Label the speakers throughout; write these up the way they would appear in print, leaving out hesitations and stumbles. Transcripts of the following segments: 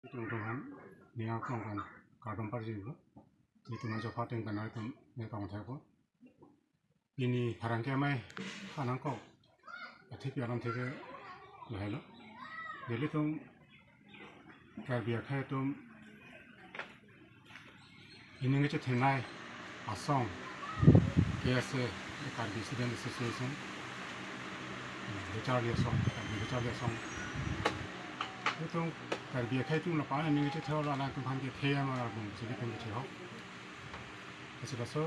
Speaker 1: Tungtungan niang kongkan kadang parjibu itu macam pating kan itu nekang thako ini barang mai kanang ko ati piaran theke lahelo deli tum karbia khai tum ini ngece thenai asong kese karbi siden association bechalia song itu karbia khai tum la pa ni ngece thau la tum han ke theya ma tum sigi tum che ho asibaso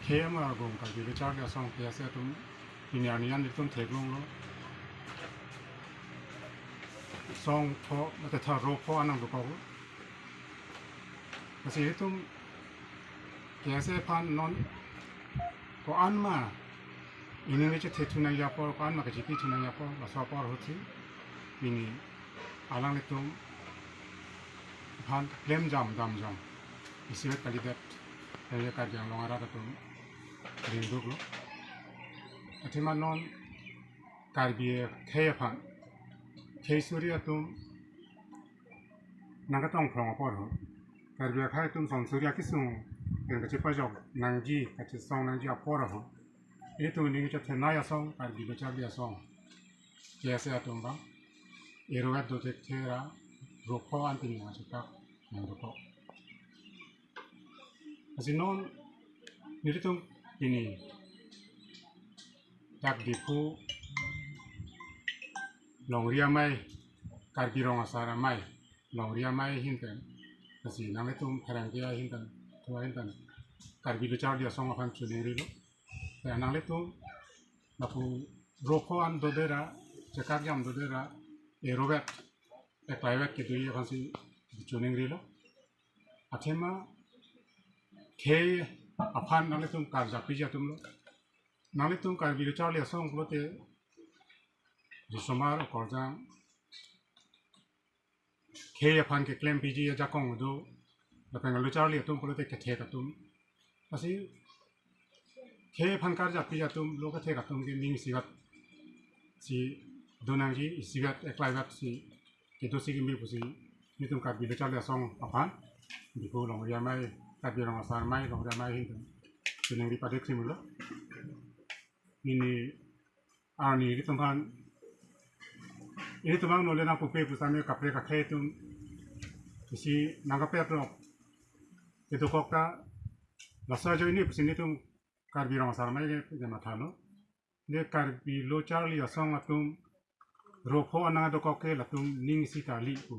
Speaker 1: theya ma gong karbi bechalia song kese tum ini anian tum theglong lo song pho mate tha ro pho anang do ko masih itu kese pan non ko an ma ini ngece thethuna ya por ko an ma ke jipi thuna ya por la so por hochi ini alang itu pan klem jam isiwet kalidat ya ka jang long ara tu ringduk lo atima non karbie khe pan khe surya tu nagatong phong por ho karbie khai tum song surya kisung yang kecil pajok nangji kecil song nangji apor ho itu ni kita tenaya song karbie bechalia song kiasa atum bang erogat do tekera roko anting masukak yang roko masih non ini tuh ini tak dipu longria mai karbi rong asara mai longria mai hinten masih namanya tuh perangkia hinten tua hinten karbi bechalia song akan cuniri lo dan namanya tuh napu roko an dodera cekak jam dodera erogat private gitu ya kan si dicuning rilo athema ke aphan nale tum kar japi ja tum lo nale tum kar bi char le song lo te disomar korjang ke aphan ke claim pg ja kong do la pengal char le tum lo te ke the ka tum asi ke aphan kar japi ja tum lo ka the ka tum ke ning sigat si donangji isigat eklaigat si itu sih gini pusi ini tuh karbi becar ya song apa di pulau ya mai karbi orang asal mai orang ya mai itu seneng di pada krim lo ini ini tempat nolnya nak pupe pusame kapre kakek itu isi nanggape atau itu kokka lasa aja ini pusi ini tuh karbi orang asal mai ke mata lo dia karbi lo charli ya song atum roko anang do koke la tum ning si tali ku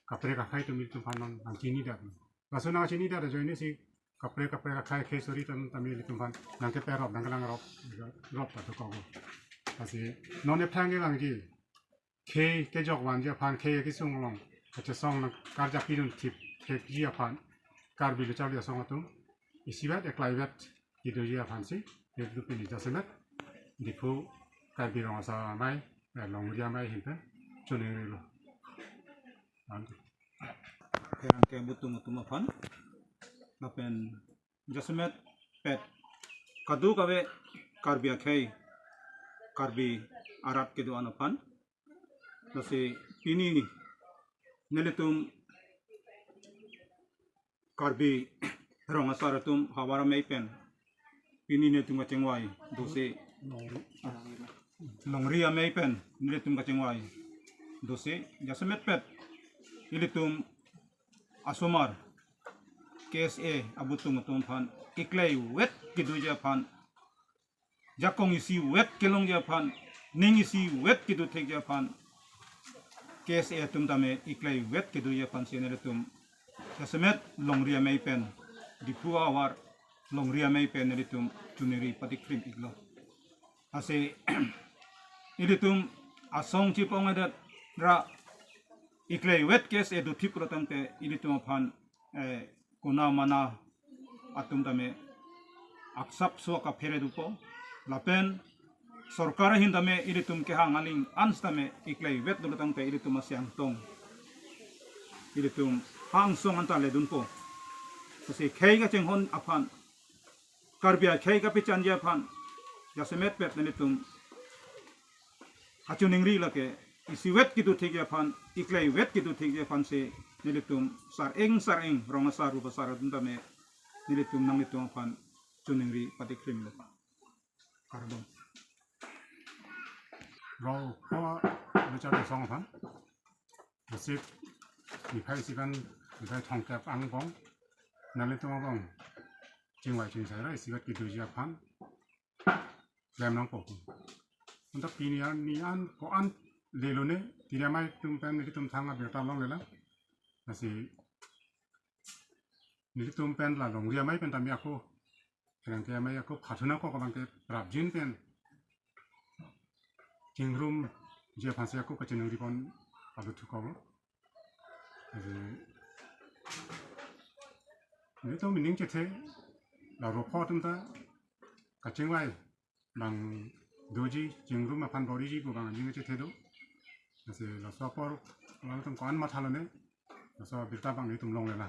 Speaker 1: kapre ka khai tum itu panon ang chini da laso na chini da jo ini si kapre ka khai ke sori tum tamil tum pan nang ke perop nang lang rop ta to ko asi non ne phang ge lang ji ke jok wan ja pan ke ki sung long ka che song na kar ja pirun tip ke ji pan kar bi le chaw ya song tum isibat eklaibat ido ji pan si ye du pini ja semet dipu kar bi rong sa mai long dia mai hinta chone lo
Speaker 2: yang ke butuh mafan napen jasmet pet kadu kabe karbi akhai karbi arat ke do anafan nasi ini neletum karbi rong asaratum hawara mai pen ini ne tunga cengwai dose longria mai pen neletum ka cengwai dose jasmet pet ilitum asomar KSA abutung tum pan iklay wet kidu japan jakong isi wet kelong japan ning isi wet kidu tek japan KSA tum tame iklay wet kidu japan seneletum jasmet longria mai pen di puawar longria mai pen neletum tuniri patikrim iglo ase ilitum asong chipong adat ra iklay wet kes edu thiprotam te ilitum phan kuna mana atum tame aksap so ka phere dupo lapen sarkar hindame ilitum ke hangaling anstame iklay wet dutam te ilitum asyang tong ilitum hang song antale dunpo se khei ga chenghon aphan karbia khei ga picanja phan jasemet pet nelitum achuning ri lake isi wet gitu tiga pan iklay wet gitu tiga pan se nilitum sar eng rong sar rupa sar tunda me nilitum nang itu pan chuningri pati krim lo karbon
Speaker 1: เราเพราะรู้จักสองพันสิบมีใครสิกันมีใครทองแก็บอังกงนั่นเลยตัวกงจริงไว้จริงใส่ได้สิกันกินดูจีพันแรมน้องปกมันถ้าปีนี้อันก็อันเลโลเน่ทีนี้ไม่ตุ้มเป็นนี่ตุ้มทางอ่ะเบียดตามลงเลยละนั่นสินี่ตุ้มเป็นละลงเรียไม่เป็นตามยาคูแข่งเทียไม่ยาคูพัฒนาก็กำลังจะปรับจีนเป็นจริงรุมเจ้าพันเสียก็จะนึกรีบอนอาดุทุกข์นี่ต้องมีนิ่งเฉยๆเรารอพอตั้งแต่กับจริงไว้บางดูจีจริงรุมมาพันบริจีบางยิ่งเฉยๆดูนี่เราสอบพอเราต้องการมาทำแล้วเนี่ยเราสอบบิดตาบางนี้ตุ้มลงเลยนะ